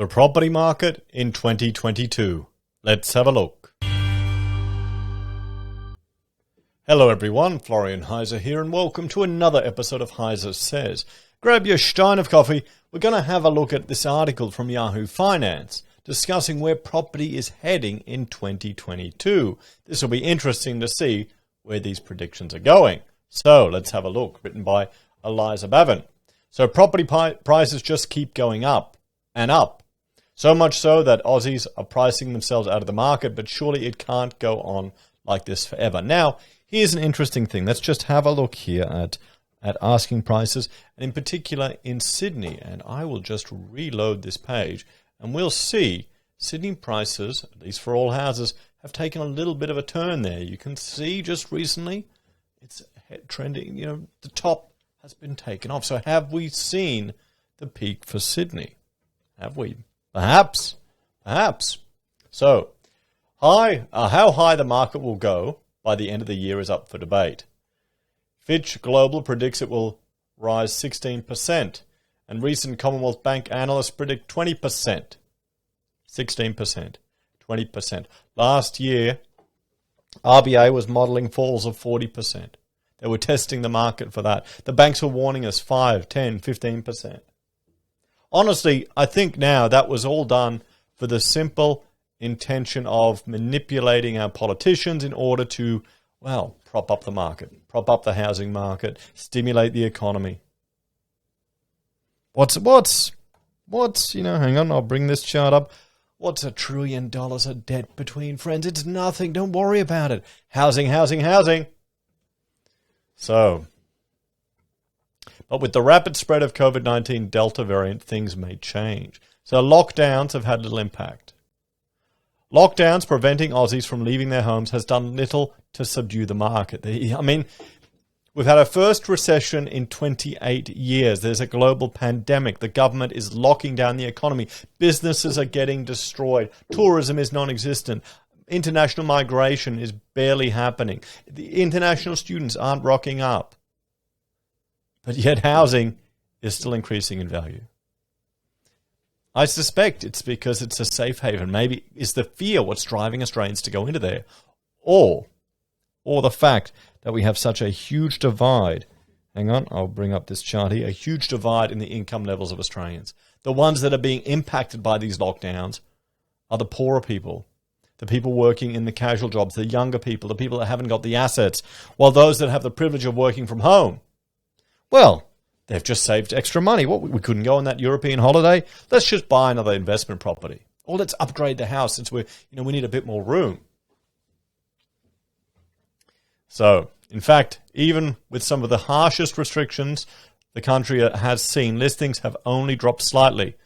The property market in 2022. Let's have a look. Hello everyone, Florian.Heise here, and welcome to another episode of HeiseSays. Grab your stein of coffee. We're going to have a look at this article from Yahoo Finance discussing where property is heading in 2022. This will be interesting to see where these predictions are going. So let's have a look, written by Eliza Bavin. So property prices just keep going up and up. So much so that Aussies are pricing themselves out of the market, but surely it can't go on like this forever. Now, here's an interesting thing. Let's just have a look here at asking prices, and in particular in Sydney. And I will just reload this page, and we'll see Sydney prices, at least for all houses, have taken a little bit of a turn there. You can see just recently it's trending, the top has been taken off. So have we seen the peak for Sydney? Have we? Perhaps. So, how high the market will go by the end of the year is up for debate. Fitch Global predicts it will rise 16%, and recent Commonwealth Bank analysts predict 20%. 16%, 20%. Last year, RBA was modelling falls of 40%. They were testing the market for that. The banks were warning us 5, 10, 15%. Honestly, I think now that was all done for the simple intention of manipulating our politicians in order to, prop up the market, prop up the housing market, stimulate the economy. What's, hang on, I'll bring this chart up. What's $1 trillion of debt between friends? It's nothing. Don't worry about it. Housing. So, but with the rapid spread of COVID-19 Delta variant, things may change. So lockdowns have had little impact. Lockdowns preventing Aussies from leaving their homes has done little to subdue the market. We've had our first recession in 28 years. There's a global pandemic. The government is locking down the economy. Businesses are getting destroyed. Tourism is non-existent. International migration is barely happening. The international students aren't rocking up. But yet housing is still increasing in value. I suspect it's because it's a safe haven. Maybe is the fear what's driving Australians to go into there, or the fact that we have such a huge divide. Hang on, I'll bring up this chart here. A huge divide in the income levels of Australians. The ones that are being impacted by these lockdowns are the poorer people, the people working in the casual jobs, the younger people, the people that haven't got the assets, while those that have the privilege of working from home, they've just saved extra money. We couldn't go on that European holiday. Let's just buy another investment property. Or let's upgrade the house since we need a bit more room. So, in fact, even with some of the harshest restrictions the country has seen, listings have only dropped slightly,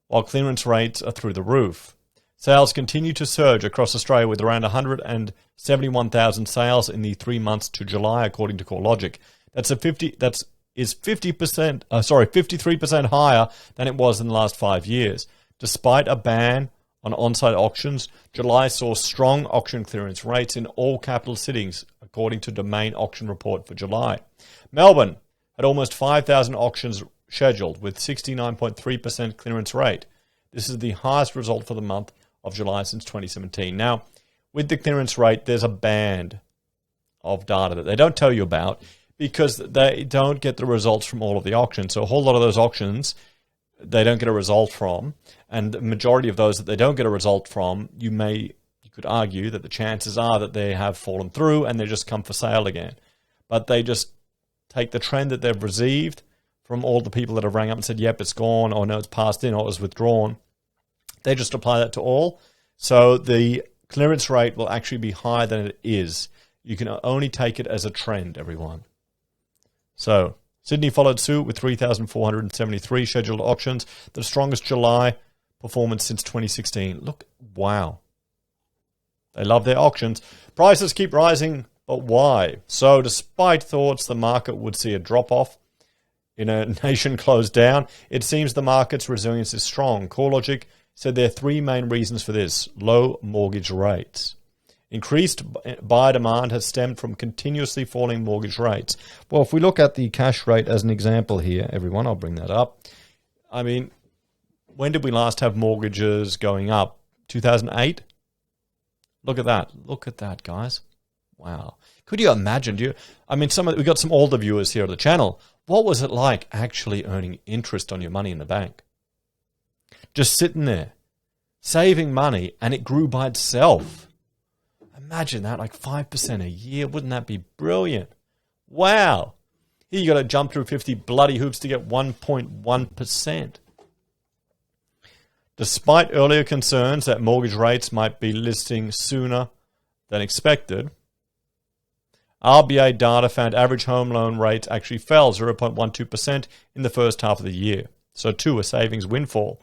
while clearance rates are through the roof. Sales continue to surge across Australia with around 171,000 sales in the 3 months to July, according to CoreLogic. That's 53% higher than it was in the last 5 years. Despite a ban on on-site auctions, July saw strong auction clearance rates in all capital cities, according to Domain Auction Report for July. Melbourne had almost 5,000 auctions scheduled with 69.3% clearance rate. This is the highest result for the month of July since 2017. Now, with the clearance rate, there's a band of data that they don't tell you about, because they don't get the results from all of the auctions. So a whole lot of those auctions, they don't get a result from. And the majority of those that they don't get a result from, you could argue that the chances are that they have fallen through and they just come for sale again. But they just take the trend that they've received from all the people that have rang up and said, yep, it's gone, or no, it's passed in, or it was withdrawn. They just apply that to all. So the clearance rate will actually be higher than it is. You can only take it as a trend, everyone. So, Sydney followed suit with 3,473 scheduled auctions, the strongest July performance since 2016. Look, wow. They love their auctions. Prices keep rising, but why? So, despite thoughts the market would see a drop-off in a nation closed down, it seems the market's resilience is strong. CoreLogic said there are three main reasons for this. Low mortgage rates. Increased buyer demand has stemmed from continuously falling mortgage rates. Well, if we look at the cash rate as an example here, everyone, I'll bring that up. when did we last have mortgages going up? 2008? Look at that. Look at that, guys. Wow. Could you imagine? We've got some older viewers here on the channel. What was it like actually earning interest on your money in the bank? Just sitting there, saving money, and it grew by itself. Imagine that, like 5% a year. Wouldn't that be brilliant? Wow. Here you got to jump through 50 bloody hoops to get 1.1%. Despite earlier concerns that mortgage rates might be listing sooner than expected, RBA data found average home loan rates actually fell 0.12% in the first half of the year. So too, a savings windfall.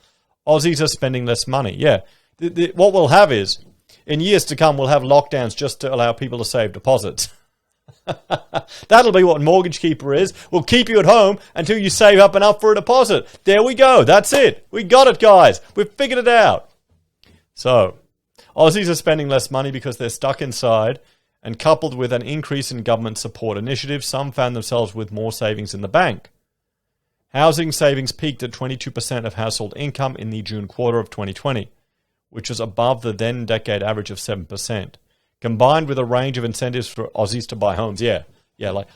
Aussies are spending less money. Yeah, what we'll have is, in years to come, we'll have lockdowns just to allow people to save deposits. That'll be what Mortgage Keeper is. We'll keep you at home until you save up enough for a deposit. There we go. That's it. We got it, guys. We've figured it out. So, Aussies are spending less money because they're stuck inside, and coupled with an increase in government support initiatives, some found themselves with more savings in the bank. Housing savings peaked at 22% of household income in the June quarter of 2020, which was above the then decade average of 7%. Combined with a range of incentives for Aussies to buy homes. Yeah, like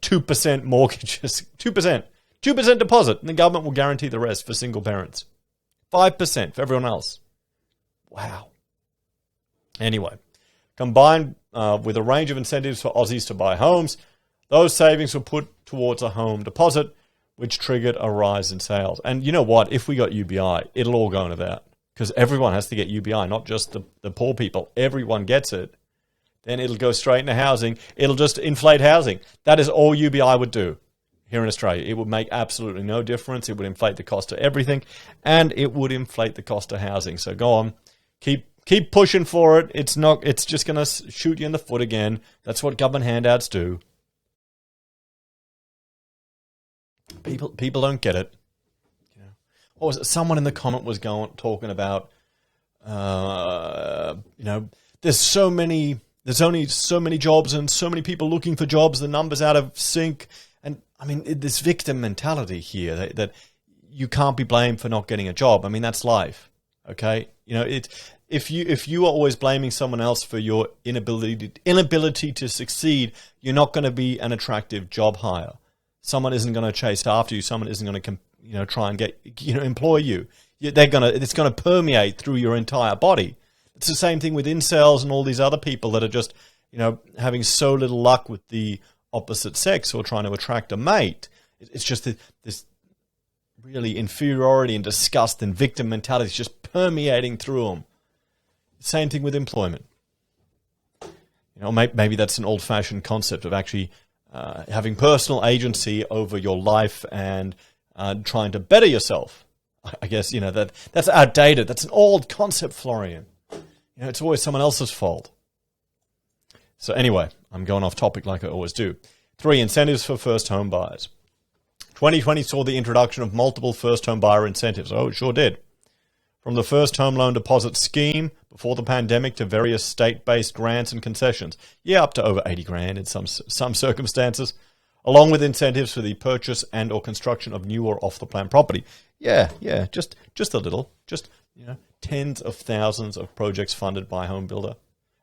2% mortgages, 2% deposit, and the government will guarantee the rest for single parents. 5% for everyone else. Wow. Anyway, combined with a range of incentives for Aussies to buy homes, those savings were put towards a home deposit, which triggered a rise in sales. And you know what? If we got UBI, it'll all go into that. Because everyone has to get UBI, not just the poor people. Everyone gets it. Then it'll go straight into housing. It'll just inflate housing. That is all UBI would do here in Australia. It would make absolutely no difference. It would inflate the cost of everything. And it would inflate the cost of housing. So go on. Keep pushing for it. It's just going to shoot you in the foot again. That's what government handouts do. People don't get it. What was it? Someone in the comment was talking about, there's only so many jobs and so many people looking for jobs, the numbers out of sync. And I mean, this victim mentality here that you can't be blamed for not getting a job. I mean, that's life. Okay. If you are always blaming someone else for your inability to succeed, you're not going to be an attractive job hire. Someone isn't going to chase after you. Someone isn't going to try and employ you. It's going to permeate through your entire body. It's the same thing with incels and all these other people that are just, having so little luck with the opposite sex or trying to attract a mate. It's just this really inferiority and disgust and victim mentality is just permeating through them. Same thing with employment. Maybe that's an old-fashioned concept of actually having personal agency over your life and trying to better yourself. I guess, that's outdated. That's an old concept, Florian. It's always someone else's fault. So anyway, I'm going off topic like I always do. 3, incentives for first home buyers. 2020 saw the introduction of multiple first home buyer incentives. Oh, it sure did. From the first home loan deposit scheme before the pandemic to various state-based grants and concessions. Yeah, up to over 80 grand in some circumstances. Along with incentives for the purchase and or construction of new or off-the-plan property. Yeah, just a little. Just, tens of thousands of projects funded by a home builder.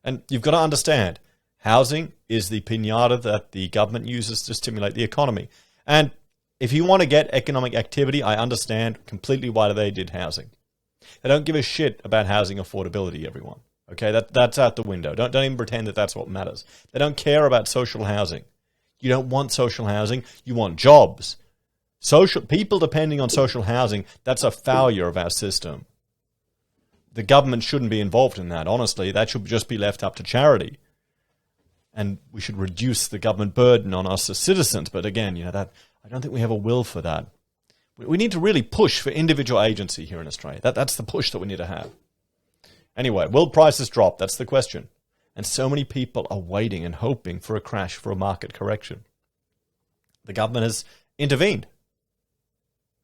And you've got to understand, housing is the piñata that the government uses to stimulate the economy. And if you want to get economic activity, I understand completely why they did housing. They don't give a shit about housing affordability, everyone. Okay, that's out the window. Don't even pretend that that's what matters. They don't care about social housing. You don't want social housing. You want jobs. People depending on social housing, that's a failure of our system. The government shouldn't be involved in that. Honestly, that should just be left up to charity. And we should reduce the government burden on us as citizens. But again, that I don't think we have a will for that. We need to really push for individual agency here in Australia. That's the push that we need to have. Anyway, will prices drop? That's the question. And so many people are waiting and hoping for a crash, for a market correction. The government has intervened.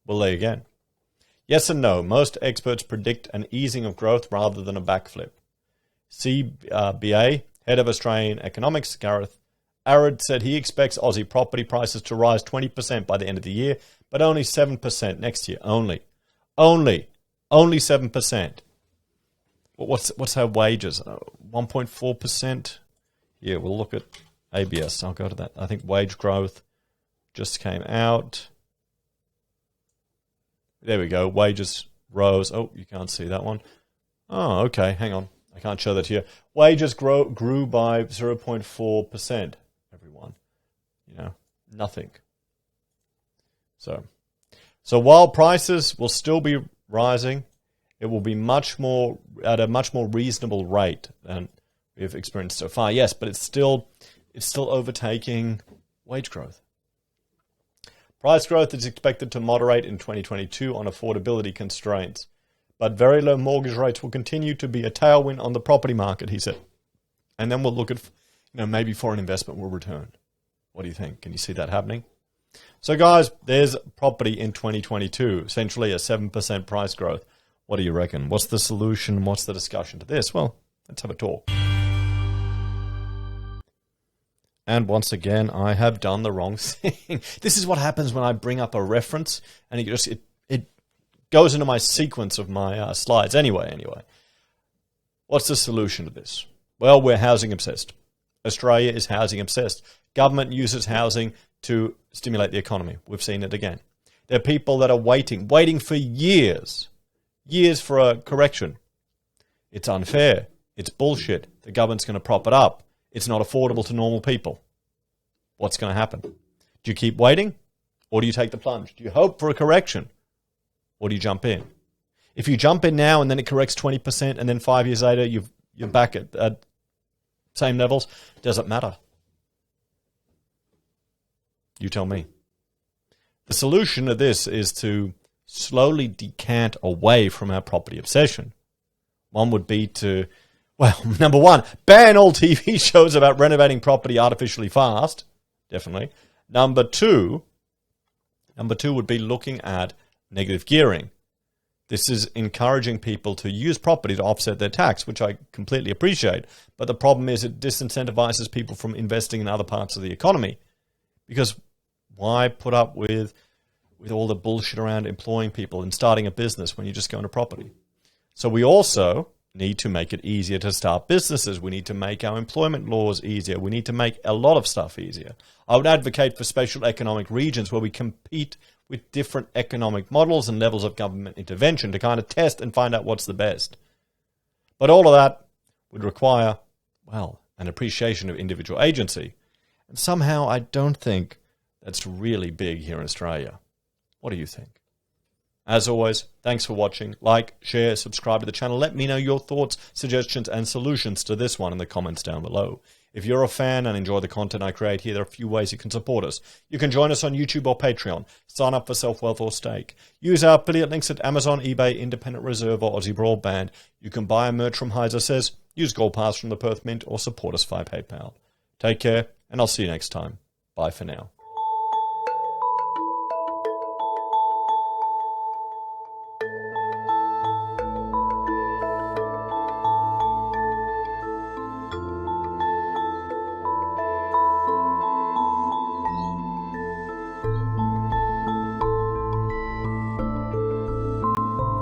Will they again? Yes and no. Most experts predict an easing of growth rather than a backflip. CBA, head of Australian economics, Gareth Arad, said he expects Aussie property prices to rise 20% by the end of the year, but only 7% next year. Only. Only 7%. What's our wages? 1.4%. Here, we'll look at ABS. I'll go to that. I think wage growth just came out. There we go. Wages rose. Oh, you can't see that one. Oh, okay. Hang on. I can't show that here. Wages grew by 0.4%. Everyone, nothing. So while prices will still be rising, it will be at a much more reasonable rate than we've experienced so far. Yes, but it's still overtaking wage growth. Price growth is expected to moderate in 2022 on affordability constraints, but very low mortgage rates will continue to be a tailwind on the property market, he said. And then we'll look at, maybe foreign investment will return. What do you think? Can you see that happening? So guys, there's property in 2022, essentially a 7% price growth. What do you reckon? What's the solution? What's the discussion to this? Well, let's have a talk. And once again, I have done the wrong thing. This is what happens when I bring up a reference and it goes into my sequence of my slides. Anyway, what's the solution to this? Well, we're housing obsessed. Australia is housing obsessed. Government uses housing to stimulate the economy. We've seen it again. There are people that are waiting for years for a correction. It's unfair. It's bullshit. The government's going to prop it up. It's not affordable to normal people. What's going to happen? Do you keep waiting, or do you take the plunge? Do you hope for a correction, or do you jump in? If you jump in now and then it corrects 20%, and then 5 years later you're back at same levels, does it matter? You tell me. The solution to this is to slowly decant away from our property obsession. One would be to, number one, ban all TV shows about renovating property artificially fast. Definitely. Number two would be looking at negative gearing. This is encouraging people to use property to offset their tax, which I completely appreciate. But the problem is it disincentivizes people from investing in other parts of the economy. Because why put up with all the bullshit around employing people and starting a business when you just go into property? So we also need to make it easier to start businesses. We need to make our employment laws easier. We need to make a lot of stuff easier. I would advocate for special economic regions where we compete with different economic models and levels of government intervention to kind of test and find out what's the best. But all of that would require, an appreciation of individual agency. And somehow I don't think that's really big here in Australia. What do you think? As always, thanks for watching. Like, share, subscribe to the channel. Let me know your thoughts, suggestions, and solutions to this one in the comments down below. If you're a fan and enjoy the content I create here, there are a few ways you can support us. You can join us on YouTube or Patreon. Sign up for SelfWealth or Stake. Use our affiliate links at Amazon, eBay, Independent Reserve, or AussieBroadband. You can buy a merch from HeiseSays, use Gold Pass from the Perth Mint, or support us via PayPal. Take care, and I'll see you next time. Bye for now.